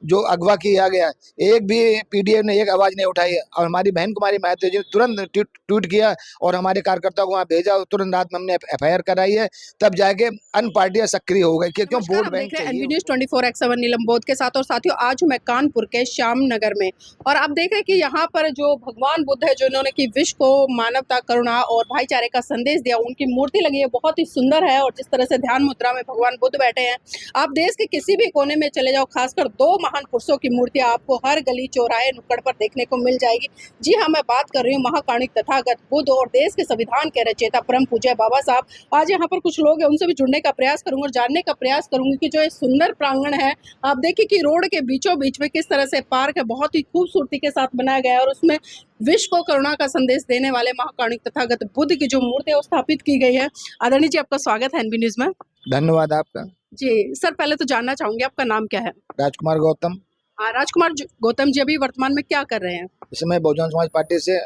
जो अगवा किया गया, एक भी पीडीए ने एक आवाज नहीं उठाई है। और हमारी बहन कुमारी महतो जी ने तुरंत ट्वीट किया और हमारे कार्यकर्ताओं को वहाँ भेजा, तुरंत रात में हमने एफआईआर कराई है, तब जाके अन्य पार्टियां सक्रिय हो गई क्यों नमस्कार, वोट आप बैंक देख रहे हैं चाहिए। एनबी न्यूज 24/7 नीलम बोध के साथ। और साथियों, आज मैं कानपुर के श्याम नगर में, और आप देख रहे हैं कि यहाँ पर जो भगवान बुद्ध है, जो इन्होंने कि विश्व को मानवता, करुणा और भाईचारे का संदेश दिया, उनकी मूर्ति लगी है, बहुत ही सुंदर है। और जिस तरह से ध्यान मुद्रा में भगवान बुद्ध बैठे हैं, आप देश के किसी भी कोने में चले जाओ, खासकर दो महान पुरुषों की मूर्तियां आपको हर गली, चौराहे, नुक्कड़ पर देखने को मिल जाएगी। जी हाँ, मैं बात कर रही हूँ महाकाणिक तथागत बुद्ध और देश के संविधान के रचयिता परम पूज्य बाबा साहब। आज यहाँ पर कुछ लोग हैं, उनसे भी जुड़ने का प्रयास करूंगा और जानने का प्रयास करूंगी कि जो ये सुंदर प्रांगण है, आप देखिए कि रोड के बीचों बीच में किस तरह से पार्क है, बहुत ही खूबसूरती के साथ बनाया गया है। और उसमें विश्व को करुणा का संदेश देने वाले महाकाणिक तथागत बुद्ध की जो मूर्ति है वो स्थापित की गई है। आदरणीय जी, आपका स्वागत है एनबी न्यूज में। धन्यवाद आपका। जी सर, पहले तो जानना चाहूंगी आपका नाम क्या है? राजकुमार गौतम। राजकुमार गौतम जी अभी वर्तमान में क्या कर रहे हैं? इस समय बहुजन समाज पार्टी से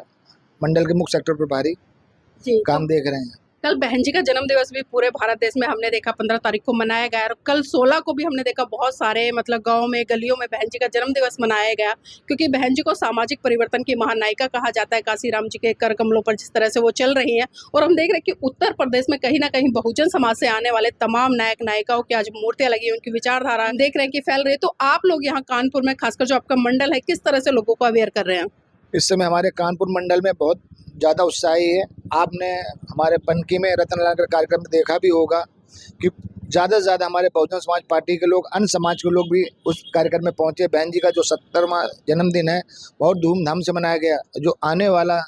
मंडल के मुख्य सेक्टर प्रभारी जी, काम देख रहे हैं। कल बहन जी का जन्म दिवस भी पूरे भारत देश में हमने देखा 15 तारीख को मनाया गया, और कल 16 को भी हमने देखा बहुत सारे गांव में, गलियों में बहन जी का जन्म दिवस मनाया गया, क्योंकि बहन जी को सामाजिक परिवर्तन की महानायिका कहा जाता है। काशीराम जी के कर कमलों पर जिस तरह से वो चल रही हैं, और हम देख रहे हैं कि उत्तर प्रदेश में कहीं ना कहीं बहुजन समाज से आने वाले तमाम नायक नायिकाओं की आज मूर्तियां लगी, उनकी विचारधारा देख रहे हैं कि फैल रही है। तो आप लोग यहाँ कानपुर में, खासकर जो आपका मंडल है, किस तरह से लोगों को अवेयर कर रहे हैं? इस समय हमारे कानपुर मंडल में बहुत ज़्यादा उत्साही है। आपने हमारे पनकी में रतनलाल का कार्यक्रम देखा भी होगा कि ज़्यादा से ज़्यादा हमारे बहुजन समाज पार्टी के लोग, अन्य समाज के लोग भी उस कार्यक्रम में पहुंचे। बहन जी का जो 70वां जन्मदिन है बहुत धूमधाम से मनाया गया। जो आने वाला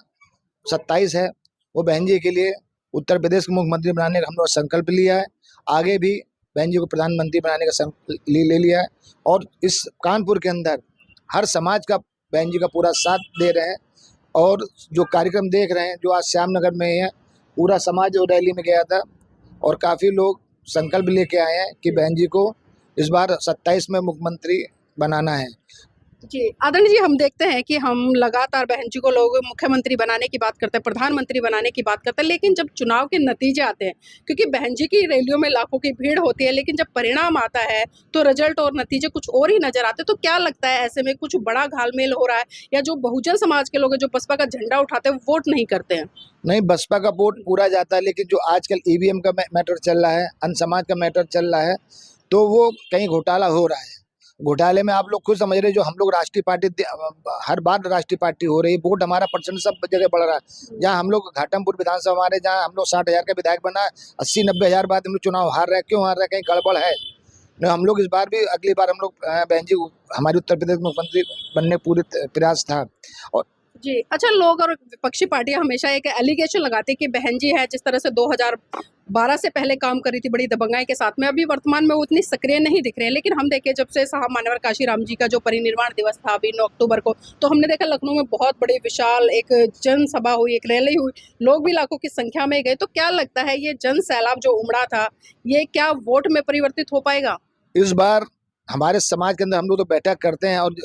27 है वो बहन जी के लिए उत्तर प्रदेश के मुख्यमंत्री बनाने का हम लोग संकल्प लिया है। आगे भी बहन जी को प्रधानमंत्री बनाने का संकल्प ले लिया है। और इस कानपुर के अंदर हर समाज का बहन जी का पूरा साथ दे रहे हैं। और जो कार्यक्रम देख रहे हैं, जो आज श्यामनगर में है, पूरा समाज जो रैली में गया था और काफ़ी लोग संकल्प लेके आए हैं कि बहन जी को इस बार 27 में मुख्यमंत्री बनाना है। जी आदरणीय जी, हम देखते हैं कि हम लगातार बहन जी को लोग मुख्यमंत्री बनाने की बात करते हैं, प्रधानमंत्री बनाने की बात करते हैं, लेकिन जब चुनाव के नतीजे आते हैं, क्योंकि बहन जी की रैलियों में लाखों की भीड़ होती है, लेकिन जब परिणाम आता है तो रिजल्ट और नतीजे कुछ और ही नजर आते हैं। तो क्या लगता है, ऐसे में कुछ बड़ा घालमेल हो रहा है, या जो बहुजन समाज के लोग हैं, जो बसपा का झंडा उठाते हैं, वोट नहीं करते हैं? नहीं, बसपा का वोट पूरा जाता है, लेकिन जो आजकल ईवीएम का मैटर चल रहा है, अन्य समाज का मैटर चल रहा है, तो वो कहीं घोटाला हो रहा है। घोटाले में आप लोग खुद समझ रहे हैं, जो हम लोग राष्ट्रीय पार्टी, हर बार राष्ट्रीय पार्टी हो रही है, वोट हमारा परसेंट सब जगह बढ़ रहा है। जहाँ हम लोग घाटमपुर विधानसभा हमारे, जहाँ हम लोग 60,000 का विधायक बना, 80-90 हज़ार बाद हम लोग चुनाव हार रहे हैं। क्यों हार रहे हैं? कहीं गड़बड़ है? नहीं, हम लोग इस बार भी, अगली बार हम लोग बहन जी हमारी उत्तर प्रदेश मुख्यमंत्री बनने पूरे प्रयास था। और जी अच्छा, लोग और विपक्षी पार्टियां हमेशा एक एलिगेशन लगाती है कि बहन जी है, जिस तरह से 2012 से पहले काम कर रही थी बड़ी दबंगाई के साथ में, अभी वर्तमान में वो उतनी सक्रिय नहीं दिख रहे हैं। लेकिन हम देखें, जब से साहब मान्यवर काशीराम जी का जो परिनिर्वाण दिवस था अभी 9 अक्टूबर को, तो हमने देखा लखनऊ में बहुत बड़ी विशाल एक जनसभा हुई, एक रैली हुई, लोग भी लाखों की संख्या में गए। तो क्या लगता है, ये जन सैलाब जो उमड़ा था, ये क्या वोट में परिवर्तित हो पाएगा? इस बार हमारे समाज के अंदर हम लोग तो बैठक करते हैं और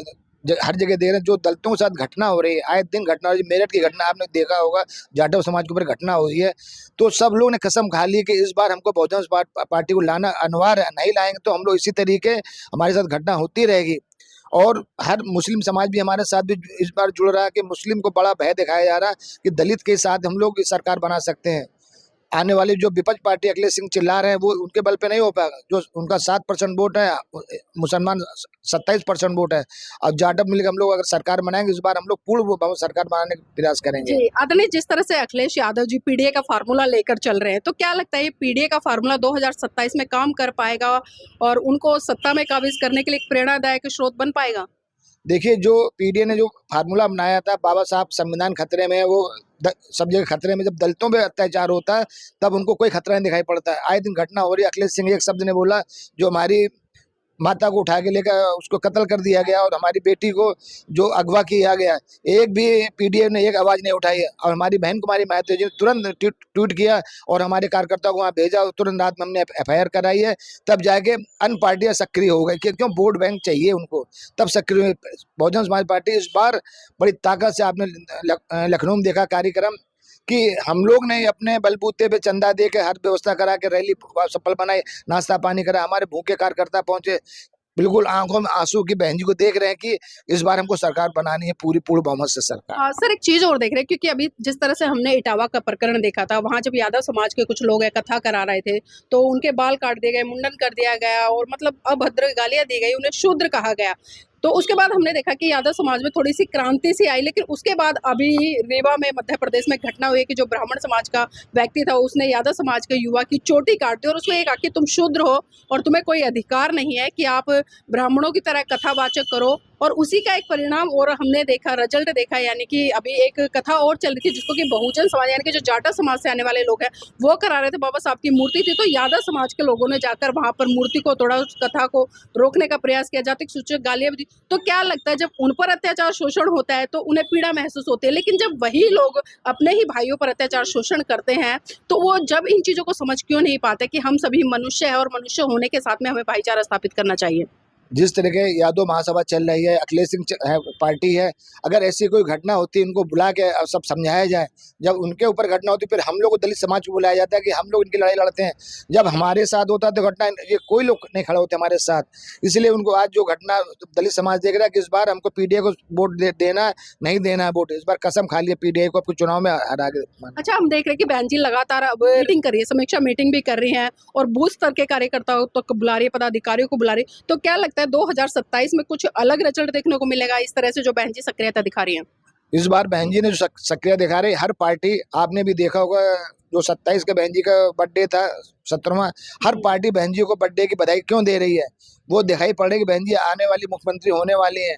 हर जगह दे रहे हैं। जो दलितों के साथ घटना हो रही है, आए दिन घटना हो रही है, मेरठ की घटना आपने देखा होगा, जाटव समाज के ऊपर घटना हो रही है, तो सब लोग ने कसम खा ली कि इस बार हमको बहुजन समाज पार्टी को लाना अनिवार्य है। नहीं लाएंगे तो हम लोग इसी तरीके हमारे साथ घटना होती रहेगी। और हर मुस्लिम समाज भी हमारे साथ भी इस बार जुड़ रहा है कि मुस्लिम को बड़ा भय दिखाया जा रहा है कि दलित के साथ हम लोग सरकार बना सकते हैं। आने वाली जो विपक्ष पार्टी अखिलेश सिंह चिल्ला रहे हैं, वो उनके बल पे नहीं हो पाएगा। जो उनका 7% वोट है, मुसलमान 27% वोट है, और जाटव मिलकर हम लोग अगर सरकार बनाएंगे, इस बार हम लोग पूर्ण बहुमत सरकार बनाने का प्रयास करेंगे। जी आदरणीय, जिस तरह से अखिलेश यादव जी पीडीए का फार्मूला लेकर चल रहे हैं, तो क्या लगता है ये पीडीए का फार्मूला 2027 में काम कर पाएगा और उनको सत्ता में काबिज करने के लिए एक प्रेरणादायक स्रोत बन पाएगा? देखिए, जो पीडीए ने जो फार्मूला बनाया था, बाबा साहब संविधान खतरे में है, वो सब जगह खतरे में। जब दलितों पे अत्याचार होता है तब उनको कोई खतरा नहीं दिखाई पड़ता है। आए दिन घटना हो रही है। अखिलेश सिंह एक शब्द ने बोला, जो हमारी माता को उठा के लेकर उसको कत्ल कर दिया गया, और हमारी बेटी को जो अगवा किया गया, एक भी पीडीए ने एक आवाज नहीं उठाई है। और हमारी बहन कुमारी महतो जी ने तुरंत ट्वीट किया और हमारे कार्यकर्ताओं को वहाँ भेजा, तुरंत रात में हमने एफआईआर कराई है, तब जाके अन्य पार्टियां सक्रिय हो गई क्यों वोट बैंक चाहिए उनको, तब सक्रिय हुई। बहुजन समाज पार्टी इस बार बड़ी ताकत से, आपने लखनऊ में देखा कार्यक्रम कि हम लोग ने अपने बलबूते पे चंदा दे के हर व्यवस्था करा के रैली सफल बनाई, नाश्ता पानी करा, हमारे भूखे कार्यकर्ता पहुंचे। बिल्कुल आंखों में आंसू की बहन जी को देख रहे हैं कि इस बार हमको सरकार बनानी है पूरी पूर्ण बहुमत से सरकार। सर एक चीज और देख रहे हैं क्योंकि अभी जिस तरह से हमने इटावा का प्रकरण देखा था, वहां जब यादव समाज के कुछ लोग कथा करा रहे थे तो उनके बाल काट दिए गए, मुंडन कर दिया गया और मतलब अभद्र गालियां दी गई, उन्हें शूद्र कहा गया। तो उसके बाद हमने देखा कि यादव समाज में थोड़ी सी क्रांति सी आई, लेकिन उसके बाद अभी रीवा में मध्य प्रदेश में घटना हुई कि जो ब्राह्मण समाज का व्यक्ति था उसने यादव समाज के युवा की चोटी काट दी और उसमें कहा कि तुम शूद्र हो और तुम्हें कोई अधिकार नहीं है कि आप ब्राह्मणों की तरह कथावाचक करो। और उसी का एक परिणाम और हमने देखा, रिजल्ट देखा, यानी कि अभी एक कथा और चल रही थी जिसको कि बहुजन समाज यानी कि जो जाटा समाज से आने वाले लोग हैं वो करा रहे थे। बाबा साहब की मूर्ति थी तो यादव समाज के लोगों ने जाकर वहां पर मूर्ति को तोड़ा, उस कथा को रोकने का प्रयास किया, जातिक सूचक गालियां भी दी। तो क्या लगता है जब उन पर अत्याचार शोषण होता है तो उन्हें पीड़ा महसूस होती है, लेकिन जब वही लोग अपने ही भाइयों पर अत्याचार शोषण करते हैं तो वो जब इन चीजों को समझ क्यों नहीं पाते कि हम सभी मनुष्य है और मनुष्य होने के साथ में हमें भाईचारा स्थापित करना चाहिए। जिस तरह के यादव महासभा चल रही है, अखिलेश सिंह पार्टी है, अगर ऐसी कोई घटना होती है इनको बुला के सब समझाया जाए। जब उनके ऊपर घटना होती है फिर हम लोग को दलित समाज को बुलाया जाता है कि हम लोग इनकी लड़ाई लड़ते हैं। जब हमारे साथ होता है तो घटना ये कोई लोग नहीं खड़े होते हमारे साथ। इसलिए उनको आज जो घटना दलित समाज देख रहा है कि इस बार हमको पीडीए को वोट देना नहीं देना है वोट, इस बार कसम खा लिया पीडीए को आपको चुनाव में हरा के। अच्छा, हम देख रहे हैं कि बहन जी लगातार अब मीटिंग कर रही है, समीक्षा मीटिंग भी कर रही हैं और बूथ स्तर के कार्यकर्ताओं तो बुला रही है, पदाधिकारियों को बुला रही है। तो क्या लगता है 2027 में कुछ अलग रिजल्ट देखने को मिलेगा इस तरह से जो बहन जी सक्रियता दिखा रही है? इस बार बहन जी ने जो सक्रिय दिखा रही, हर पार्टी आपने भी देखा होगा, जो 27 के बहन जी का बर्थडे था 17वां, हर पार्टी बहन जी को बर्थडे की बधाई क्यों दे रही है? वो दिखाई पड़ रही है कि बहन जी आने वाली मुख्यमंत्री होने वाली हैं।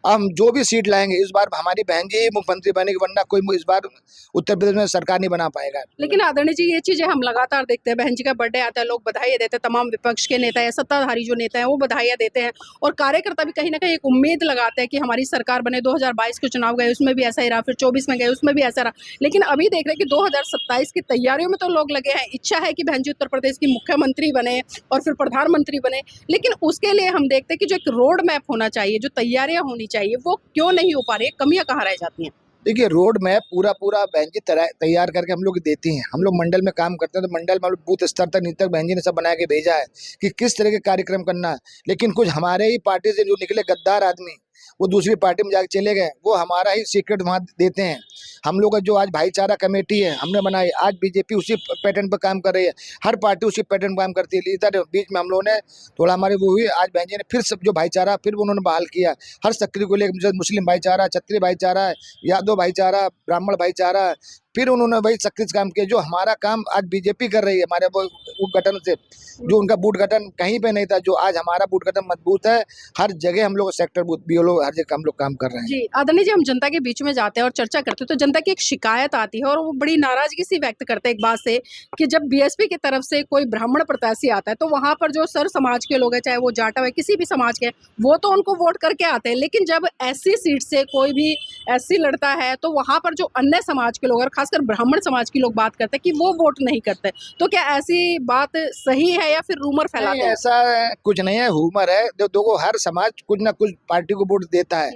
हम जो भी सीट लाएंगे इस बार हमारी बहन जी ही मुख्यमंत्री बनेगी, वरना कोई इस बार उत्तर प्रदेश में सरकार नहीं बना पाएगा। लेकिन आदरणीय जी ये चीजें हम लगातार देखते हैं, बहन जी का बर्थडे आता है, लोग बधाई देते हैं, तमाम विपक्ष के नेता या सत्ताधारी जो नेता हैं वो बधाइयां देते हैं और कार्यकर्ता भी कहीं ना कहीं एक उम्मीद लगाते हैं कि हमारी सरकार बने। 2022 के चुनाव गए उसमें भी ऐसा ही रहा, फिर 24 में गए उसमें भी ऐसा रहा, लेकिन अभी देख रहे हैं कि 2027 की तैयारियों में तो लोग लगे हैं। इच्छा है कि बहन जी उत्तर प्रदेश की मुख्यमंत्री बने और फिर प्रधानमंत्री बने, लेकिन उसके लिए हम देखते हैं कि जो एक रोड मैप होना चाहिए, जो तैयारियां होनी चाहिए, वो क्यों नहीं हो पा रही है, कमियां कहाँ रह जाती हैं? देखिए रोड मैप पूरा बहन जी तैयार करके हम लोग देती हैं। हम लोग मंडल में काम करते हैं तो मंडल में बूथ स्तर तक नीचे तक बहन जी ने सब बना के भेजा है कि किस तरह के कार्यक्रम करना है। लेकिन कुछ हमारे ही पार्टी से जो निकले गद्दार आदमी वो दूसरी पार्टी में जाके चले गए, वो हमारा ही सीक्रेट वहाँ देते हैं। हम लोग का जो आज भाईचारा कमेटी है हमने बनाई, आज बीजेपी उसी पैटर्न पर काम कर रही है, हर पार्टी उसी पैटर्न पर काम करती है। इधर बीच में हम लोगों ने थोड़ा हमारी वो हुई, आज बहन जी ने फिर सब जो भाईचारा फिर उन्होंने बहाल किया। हर सक्रिय को लेकर मुस्लिम भाईचारा, क्षत्रिय भाईचारा, यादव भाईचारा, ब्राह्मण भाईचारा, फिर उन्होंने वही सक्रिय काम किया। जो हमारा काम आज बीजेपी कर रही है हमारे वो गठन से, जो उनका बूथ गठन कहीं पे नहीं था, जो आज हमारा बूथ गठन मजबूत है। हर जगह हम लोग सेक्टर बूथ बीओलो हर जगह हम लोग काम कर रहे हैं। जी आदरणीय जी, हम जनता के बीच में जाते हैं और चर्चा करते हैं तो जनता की एक शिकायत आती है और वो बड़ी नाराजगी सी व्यक्त करते हैं एक बात से कि जब बीएसपी की तरफ से कोई ब्राह्मण प्रत्याशी आता है तो वहां पर जो सर समाज के लोग हैं, चाहे वो जाटा है किसी भी समाज के, वो तो उनको वोट करके आते हैं, लेकिन जब एससी सीट से कोई भी एससी लड़ता है तो वहां पर जो अन्य समाज के लोग और खासकर ब्राह्मण समाज के लोग बात करते हैं कि वो वोट नहीं करते। तो क्या ऐसी बात सही है या फिर रूमर फैलाते हैं? ऐसा कुछ नहीं है, ह्यूमर है। देखो हर समाज कुछ ना कुछ पार्टी को वोट देता है,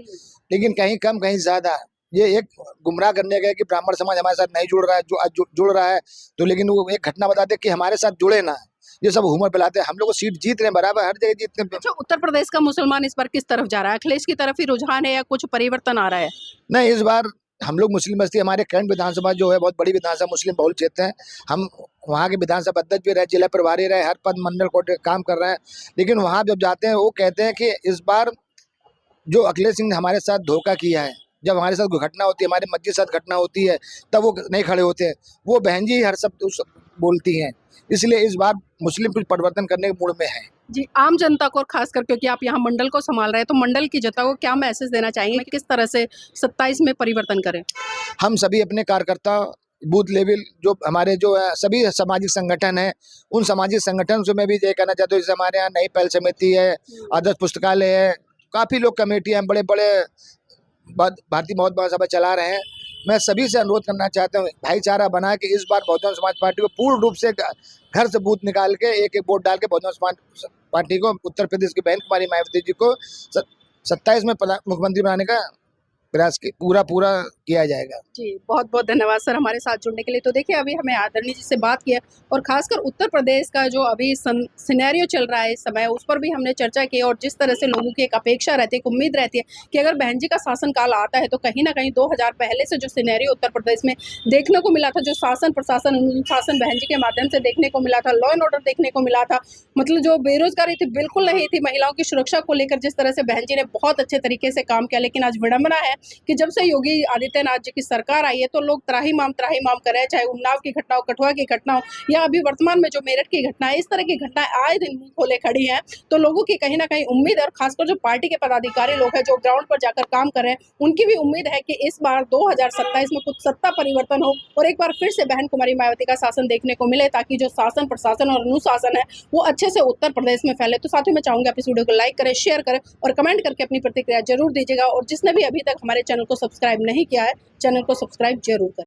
लेकिन कहीं कम कहीं ज्यादा। ये एक गुमराह करने का कि ब्राह्मण समाज हमारे साथ नहीं जुड़ रहा है, जो आज जुड़ रहा है तो, लेकिन वो एक घटना बताते कि हमारे साथ जुड़े ना, ये सब ह्यूमर फैलाते हैं। हम लोग को सीट जीत रहे हैं बराबर, हर जगह जीतते हैं। अच्छा, उत्तर प्रदेश का मुसलमान इस बार किस तरफ जा रहा है? अखिलेश की तरफ ही रुझान है या कुछ परिवर्तन आ रहा है? नहीं, इस बार हम लोग मुस्लिम बस्ती, हमारे कैंट विधानसभा जो है बहुत बड़ी विधानसभा, मुस्लिम बहुल क्षेत्र है। हम वहाँ के विधानसभा अध्यक्ष भी रहे, जिला प्रभारी रहे, हर पद मंडल को काम कर रहे हैं। लेकिन वहाँ जब जाते हैं वो कहते हैं कि इस बार जो अखिलेश सिंह ने हमारे साथ धोखा किया है, जब हमारे साथ घटना होती है, हमारे मस्जिद साथ घटना होती है, तब वो नहीं खड़े होते हैं। वो बहन जी हर सब बोलती हैं, इसलिए इस बार मुस्लिम कुछ परिवर्तन करने के मूड में है। जी, आम जनता को और खासकर क्योंकि आप यहाँ मंडल को संभाल रहे हैं तो मंडल की जनता को क्या मैसेज देना चाहेंगे, किस तरह से 27 में परिवर्तन करें? हम सभी अपने कार्यकर्ता बूथ लेवल जो हमारे जो सभी सामाजिक संगठन है, उन सामाजिक संगठन से मैं भी ये कहना चाहता हूँ, जैसे हमारे यहाँ नई पहल समिति है, आदर्श पुस्तकालय है, काफ़ी लोग कमेटियाँ बड़े बड़े भारतीय मौत महासभा चला रहे हैं। मैं सभी से अनुरोध करना चाहता हूँ भाईचारा बना के इस बार बहुजन समाज पार्टी को पूर्ण रूप से घर से बूथ निकाल के एक एक वोट डाल के बहुजन समाज पार्टी को उत्तर प्रदेश की बहन कुमारी मायावती जी को 27 में मुख्यमंत्री बनाने का प्रयास पूरा किया जाएगा। जी, बहुत बहुत धन्यवाद सर हमारे साथ जुड़ने के लिए। तो देखिए अभी हमें आदरणीय जी से बात की है और खासकर उत्तर प्रदेश का जो अभी सिनेरियो चल रहा है इस समय, उस पर भी हमने चर्चा की और जिस तरह से लोगों की एक अपेक्षा रहती है, एक उम्मीद रहती है कि अगर बहन जी का शासनकाल आता है तो कहीं न कहीं 2000 पहले से जो सिनेरियो उत्तर प्रदेश में देखने को मिला था, जो शासन प्रशासन अनुशासन बहन जी के माध्यम से देखने को मिला था, लॉ एंड ऑर्डर देखने को मिला था, मतलब जो बेरोजगारी थी बिल्कुल नहीं थी, महिलाओं की सुरक्षा को लेकर जिस तरह से बहन जी ने बहुत अच्छे तरीके से काम किया। लेकिन आज विडंबना है कि जब से योगी आदित्यनाथ जी की सरकार आई है तो लोग त्राहिमाम कर रहे हैं, चाहे उन्नाव की घटना हो, कठुआ की घटना हो या अभी वर्तमान में जो मेरठ की घटना है, इस तरह की घटनाएं आए दिन मुंह खोले खड़ी हैं। तो लोगों की कहीं ना कहीं उम्मीद है और खासकर जो पार्टी के पदाधिकारी लोग हैं जो ग्राउंड पर जाकर काम कर रहे हैं, उनकी भी उम्मीद है कि इस बार 2027 में कुछ सत्ता परिवर्तन हो और एक बार फिर से बहन कुमारी मायावती का शासन देखने को मिले, ताकि जो शासन प्रशासन और अनुशासन है वो अच्छे से उत्तर प्रदेश में फैले। तो साथियों मैं चाहूंगा आप इस वीडियो को लाइक करें, शेयर करें और कमेंट करके अपनी प्रतिक्रिया जरूर दीजिएगा। और जिसने भी अभी तक हमारे चैनल को सब्सक्राइब नहीं किया है, चैनल को सब्सक्राइब जरूर करें।